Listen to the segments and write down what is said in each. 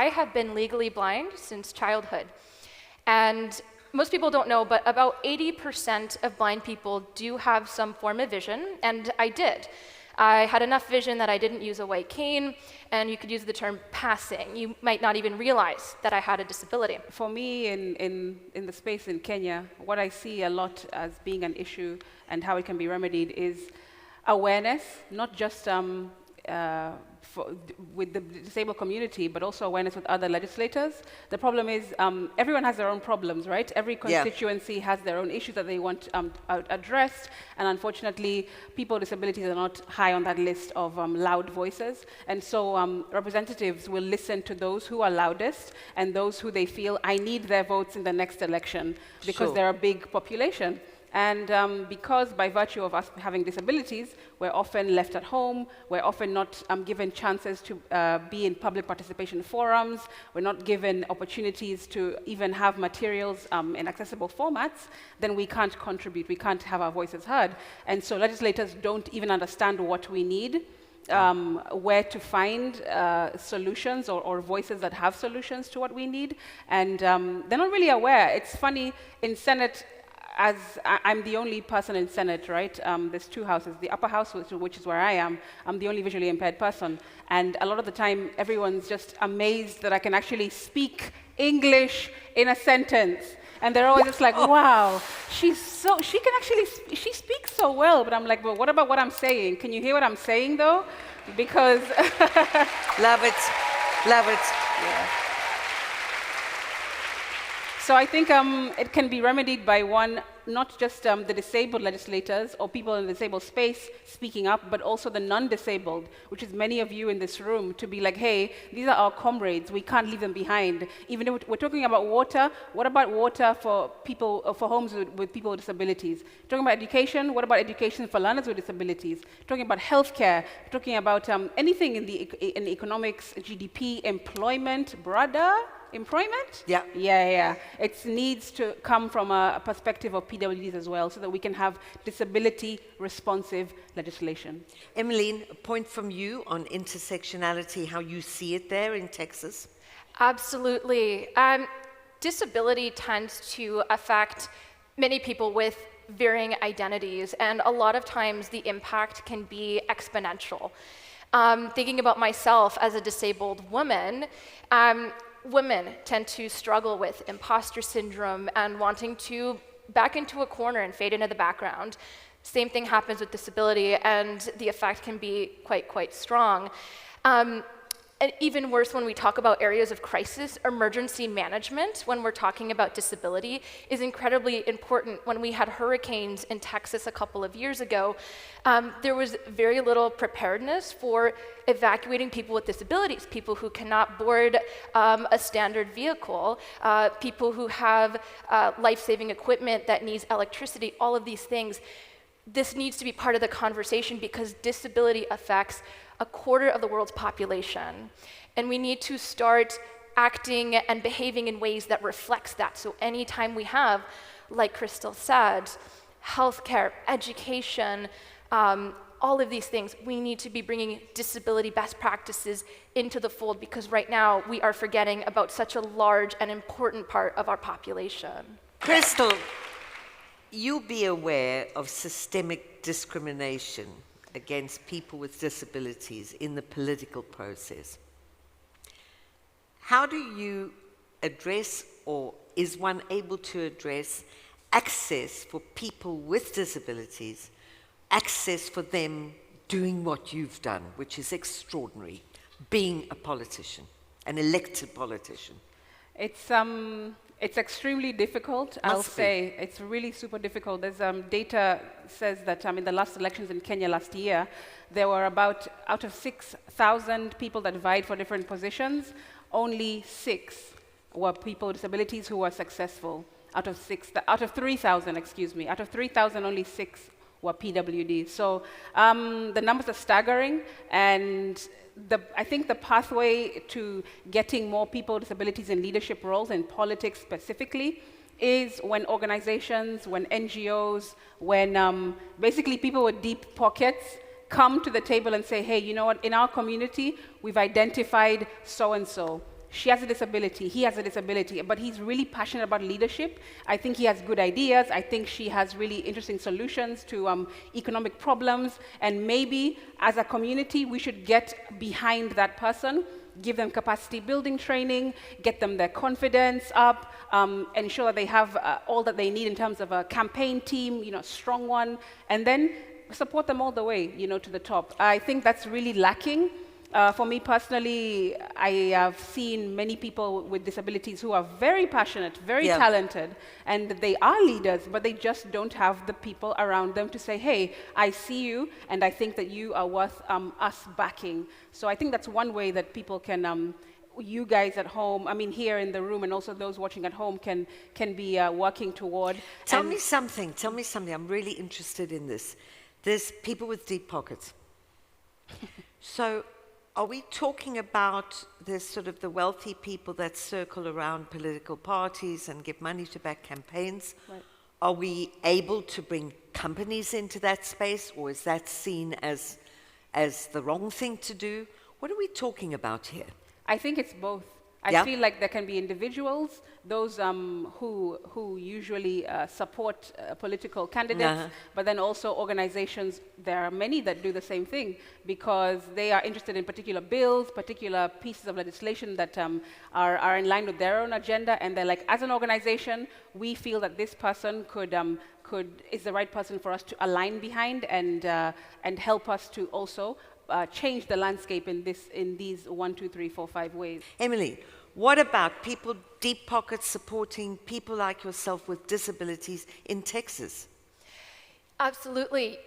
I have been legally blind since childhood. And most people don't know, but about 80% of blind people do have some form of vision, and I did. I had enough vision that I didn't use a white cane, and you could use the term passing. You might not even realize that I had a disability. For me, in the space in Kenya, what I see a lot as being an issue and how it can be remedied is awareness, not just with the disabled community, but also awareness with other legislators. The problem is everyone has their own problems, right? Every constituency has their own issues that they want addressed, and unfortunately, people with disabilities are not high on that list of loud voices. And so representatives will listen to those who are loudest and those who they feel, I need their votes in the next election, because they're a big population. And because by virtue of us having disabilities, we're often left at home, we're often not given chances to be in public participation forums, we're not given opportunities to even have materials in accessible formats, then we can't contribute, we can't have our voices heard. And so legislators don't even understand what we need, where to find solutions or voices that have solutions to what we need. And they're not really aware. It's funny, in Senate, as I'm the only person in Senate, right? There's two houses. The upper house, which is where I am, I'm the only visually impaired person. And a lot of the time, everyone's just amazed that I can actually speak English in a sentence. And they're always just like, wow, she speaks so well. But I'm like, well, what about what I'm saying? Can you hear what I'm saying, though? Because... Love it. Love it. Yeah. So I think it can be remedied by one, not just the disabled legislators or people in the disabled space speaking up, but also the non-disabled, which is many of you in this room, to be like, hey, these are our comrades, we can't leave them behind. Even if we're talking about water, what about water for people, for homes with people with disabilities? Talking about education, what about education for learners with disabilities? Talking about healthcare, talking about anything in the economics, GDP, employment, employment? Yeah. Yeah. It needs to come from a perspective of PWDs as well, so that we can have disability-responsive legislation. Emeline, a point from you on intersectionality, how you see it there in Texas? Absolutely. Disability tends to affect many people with varying identities, and a lot of times the impact can be exponential. Thinking about myself as a disabled woman, women tend to struggle with imposter syndrome and wanting to back into a corner and fade into the background. Same thing happens with disability, and the effect can be quite strong. And even worse, when we talk about areas of crisis, emergency management, when we're talking about disability, is incredibly important. When we had hurricanes in Texas a couple of years ago, there was very little preparedness for evacuating people with disabilities, people who cannot board a standard vehicle, people who have life-saving equipment that needs electricity, all of these things. This needs to be part of the conversation because disability affects a quarter of the world's population. And we need to start acting and behaving in ways that reflects that. So anytime we have, like Crystal said, healthcare, education, all of these things, we need to be bringing disability best practices into the fold, because right now we are forgetting about such a large and important part of our population. Crystal, you'll be aware of systemic discrimination against people with disabilities in the political process. How do you address, or is one able to address, access for people with disabilities, access for them doing what you've done, which is extraordinary, being a politician, an elected politician? It's extremely difficult, I'll say. It's really super difficult. There's data says that in the last elections in Kenya last year, there were about, out of 6,000 people that vied for different positions, only 6 were people with disabilities who were successful. Out of 3,000, excuse me, out of 3,000, only 6 were PWD. So the numbers are staggering, and I think the pathway to getting more people with disabilities in leadership roles, in politics specifically, is when organizations, when NGOs, when basically people with deep pockets come to the table and say, hey, you know what, in our community, we've identified so-and-so. she has a disability, he has a disability, but he's really passionate about leadership. I think he has good ideas. I think she has really interesting solutions to economic problems. And maybe as a community, we should get behind that person, give them capacity building training, get them their confidence up, ensure that they have all that they need in terms of a campaign team, strong one, and then support them all the way, to the top. I think that's really lacking. For me personally, I have seen many people with disabilities who are very passionate, very talented, and they are leaders, but they just don't have the people around them to say, hey, I see you, and I think that you are worth us backing. So I think that's one way that people can, you guys at home, here in the room, and also those watching at home can be working toward. Tell me something. I'm really interested in this. There's people with deep pockets. So are we talking about this sort of the wealthy people that circle around political parties and give money to back campaigns? Right. Are we able to bring companies into that space, or is that seen as the wrong thing to do? What are we talking about here? I think it's both. I feel like there can be individuals, those who usually support political candidates, but then also organizations. There are many that do the same thing because they are interested in particular bills, particular pieces of legislation that are in line with their own agenda, and they're like, as an organization, we feel that this person is the right person for us to align behind and help us to also change the landscape in these 1, 2, 3, 4, 5 ways. Emily, what about people, deep pockets, supporting people like yourself with disabilities in Texas? Absolutely.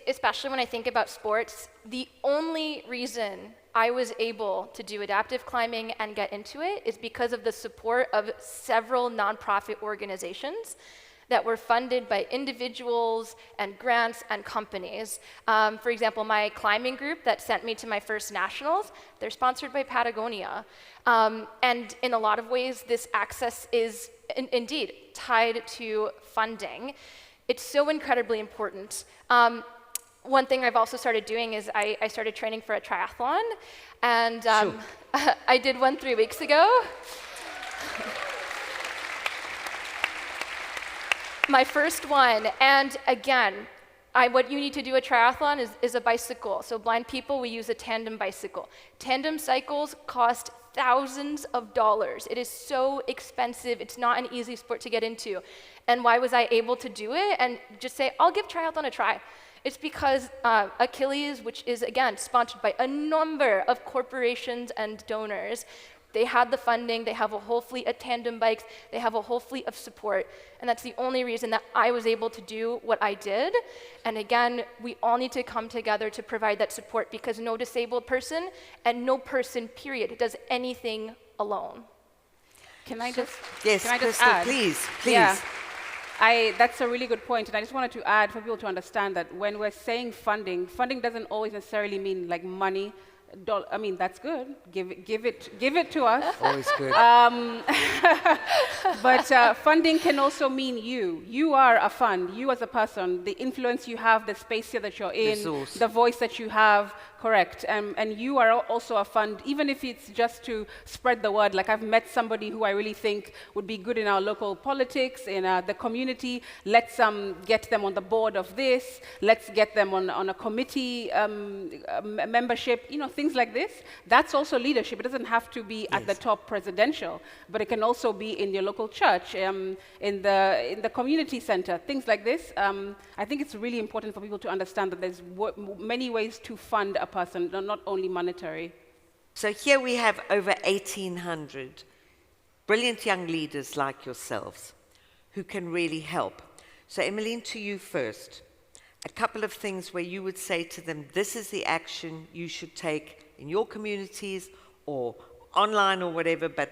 Especially when I think about sports, the only reason I was able to do adaptive climbing and get into it is because of the support of several nonprofit organizations that were funded by individuals and grants and companies. For example, my climbing group that sent me to my first nationals, they're sponsored by Patagonia. And in a lot of ways, this access is indeed tied to funding. It's so incredibly important. One thing I've also started doing is I started training for a triathlon, and I did one 3 weeks ago. My first one, and again, what you need to do a triathlon is a bicycle. So blind people, we use a tandem bicycle. Tandem cycles cost thousands of dollars. It is so expensive. It's not an easy sport to get into. And why was I able to do it and just say, I'll give triathlon a try? It's because Achilles, which is, again, sponsored by a number of corporations and donors, they had the funding, they have a whole fleet of tandem bikes, they have a whole fleet of support, and that's the only reason that I was able to do what I did. And again, we all need to come together to provide that support because no disabled person and no person, period, does anything alone. Can I just Crystal, add? Please. Yeah. That's a really good point, and I just wanted to add for people to understand that when we're saying funding doesn't always necessarily mean like money. That's good. Give it to us. Always good. But funding can also mean you. You are a fund. You as a person, the influence you have, the space here that you're in, Resource. the voice that you have. Correct. And you are also a fund, even if it's just to spread the word. Like I've met somebody who I really think would be good in our local politics, in the community. Let's get them on the board of this. Let's get them on a committee membership. Things like this. That's also leadership. It doesn't have to be at the top presidential, but it can also be in your local church, in the community center, things like this. I think it's really important for people to understand that there's many ways to fund a person, not only monetary. So here we have over 1,800 brilliant young leaders like yourselves who can really help. So Emeline, to you first. A couple of things where you would say to them, this is the action you should take in your communities or online or whatever, but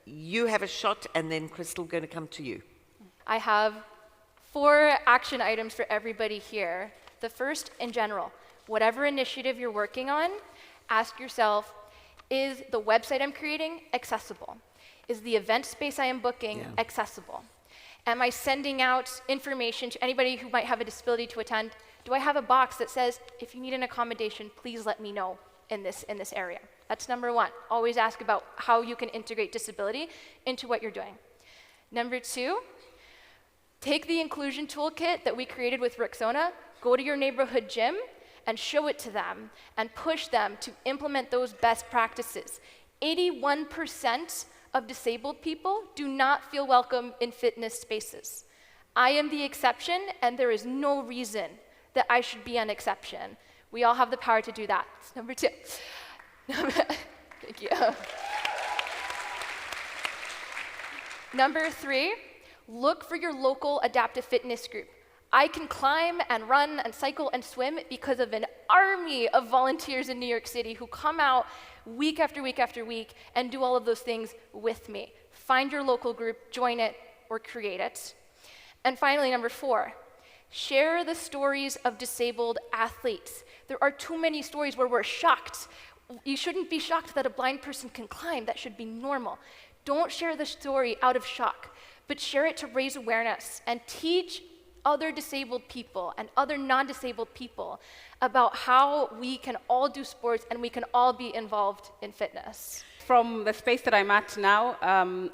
you have a shot, and then Crystal, going to come to you. I have 4 action items for everybody here. The first, in general, whatever initiative you're working on, ask yourself, is the website I'm creating accessible? Is the event space I am booking accessible? Am I sending out information to anybody who might have a disability to attend? Do I have a box that says, if you need an accommodation, please let me know? in this area. That's number one. Always ask about how you can integrate disability into what you're doing. Number two, take the inclusion toolkit that we created with Rexona, go to your neighborhood gym and show it to them and push them to implement those best practices. 81% of disabled people do not feel welcome in fitness spaces. I am the exception, and there is no reason that I should be an exception. We all have the power to do that. That's number two. Thank you. Number three, look for your local adaptive fitness group. I can climb and run and cycle and swim because of an army of volunteers in New York City who come out week after week after week and do all of those things with me. Find your local group, join it, or create it. And finally, number four, share the stories of disabled athletes. There are too many stories where we're shocked. You shouldn't be shocked that a blind person can climb. That should be normal. Don't share the story out of shock, but share it to raise awareness and teach other disabled people and other non-disabled people about how we can all do sports and we can all be involved in fitness. From the space that I'm at now,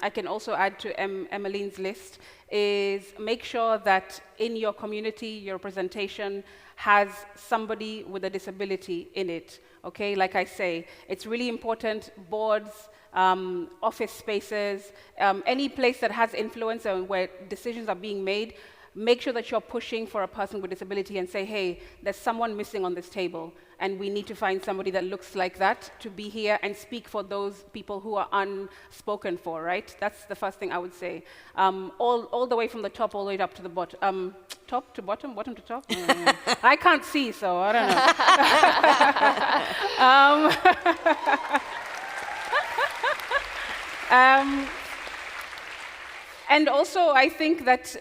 I can also add to Emeline's list, is make sure that in your community, your representation has somebody with a disability in it, okay? Like I say, it's really important, boards, office spaces, any place that has influence and where decisions are being made, make sure that you're pushing for a person with disability and say, hey, there's someone missing on this table, and we need to find somebody that looks like that to be here and speak for those people who are unspoken for, right? That's the first thing I would say. All the way from the top all the way up to the bottom. Top to bottom, bottom to top? I can't see, so I don't know. And also, I think that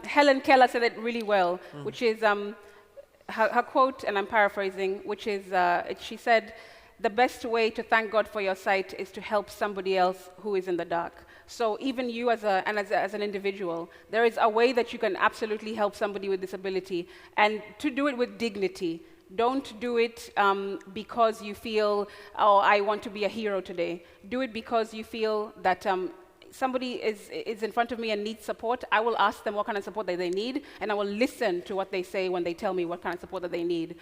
Helen Keller said it really well, which is her quote, and I'm paraphrasing, which is, she said, the best way to thank God for your sight is to help somebody else who is in the dark. So even you as an individual, there is a way that you can absolutely help somebody with disability, and to do it with dignity. Don't do it because you feel, oh, I want to be a hero today. Do it because you feel that somebody is in front of me and needs support. I will ask them what kind of support that they need, and I will listen to what they say when they tell me what kind of support that they need.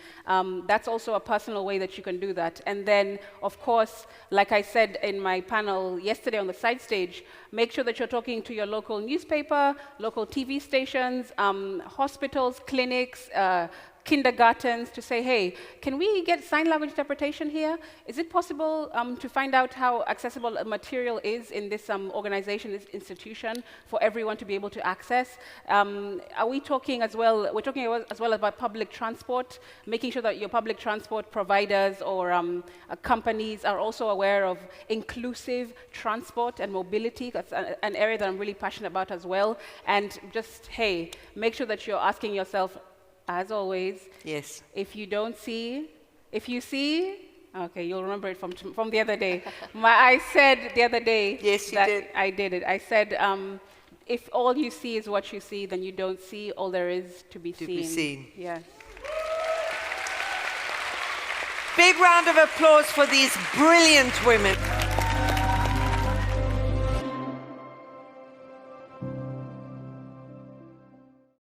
That's also a personal way that you can do that. And then, of course, like I said in my panel yesterday on the side stage, make sure that you're talking to your local newspaper, local TV stations, hospitals, clinics, kindergartens, to say, hey, can we get sign language interpretation here? Is it possible to find out how accessible a material is in this organization, this institution, for everyone to be able to access? Are we talking as well, we're talking as well about public transport, making sure that your public transport providers or companies are also aware of inclusive transport and mobility. That's an area that I'm really passionate about as well. And just, hey, make sure that you're asking yourself, as always, yes. If you see, okay, you'll remember it from the other day. I said the other day. Yes, you did. I did it. I said, if all you see is what you see, then you don't see all there is to be seen. Yes. Big round of applause for these brilliant women.